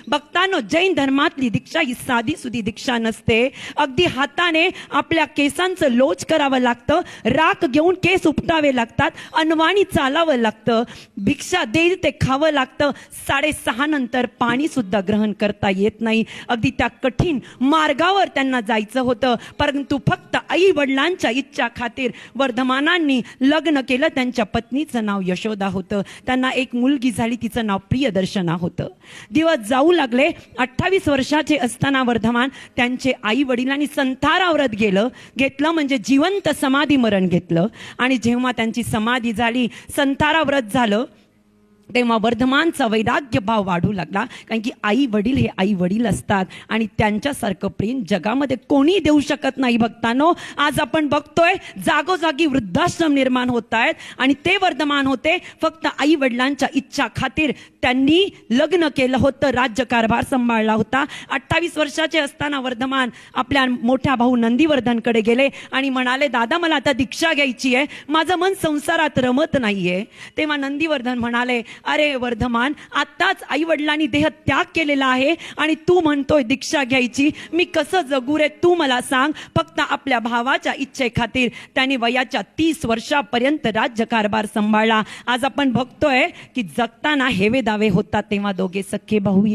भक्तांनो, जैन धर्मातली दीक्षा ही साधी सुधी दीक्षा नसते. अगदी हाताने आपल्या केसांचं लोच करावं लागतं, राख घेऊन केस उपटावे लागतात, अनवाणी चालावं लागतं, भिक्षा देईल ते खावं लागतं, 6:30 नंतर पाणी सुद्धा ग्रहण करता येत नाही. अगदी त्या कठीण मार्गावर त्यांना जायचं होतं, परंतु फक्त आई वडिलांच्या इच्छा खातीर वर्धमानांनी लग्न केलं. त्यांच्या पत्नीचं नाव यशोदा होतं. त्यांना एक मुलगी झाली, तिचं नाव प्रियदर्शना होतं. दिवस जाऊ लागले. 28 वर्षाचे असताना वर्धमान त्यांचे आई वडिलांनी संतारा व्रत घेतलं म्हणजे जिवंत समाधी मरण घेतलं. आणि जेव्हा त्यांची समाधी झाली, संतारा व्रत झालं, तेव्हा वर्धमानचा वैराग्य भाव वाढू लागला. कारण की आई वडील हे आई वडील असतात आणि त्यांच्यासारखं प्रेम जगामध्ये कोणी देऊ शकत नाही. भक्तांनो, आज आपण बघतोय जागोजागी वृद्धाश्रम निर्माण होत आहेत आणि ते वर्धमान होते फक्त आई वडिलांच्या इच्छा खातीर. त्यांनी लग्न केलं होतं, राज्यकारभार सांभाळला होता. 28 वर्षाचे असताना वर्धमान आपल्या मोठ्या भाऊ नंदीवर्धनकडे गेले आणि म्हणाले, दादा मला आता दीक्षा घ्यायची आहे, माझं मन संसारात रमत नाहीये. तेव्हा नंदीवर्धन म्हणाले, अरे वर्धमान, आत्ताच आई वडिलांनी देह त्याग केलेला आहे आणि तू म्हणतोय दीक्षा घ्यायची, मी कसं जगू रे, तू मला सांग. फक्त आपल्या भावाच्या इच्छे खातीर त्यांनी वयाच्या 30 वर्षापर्यंत राज्यकारभार सांभाळला. आज आपण बघतोय की जगताना हेवे दावे होतात, तेव्हा दोघे सख्खे भाऊ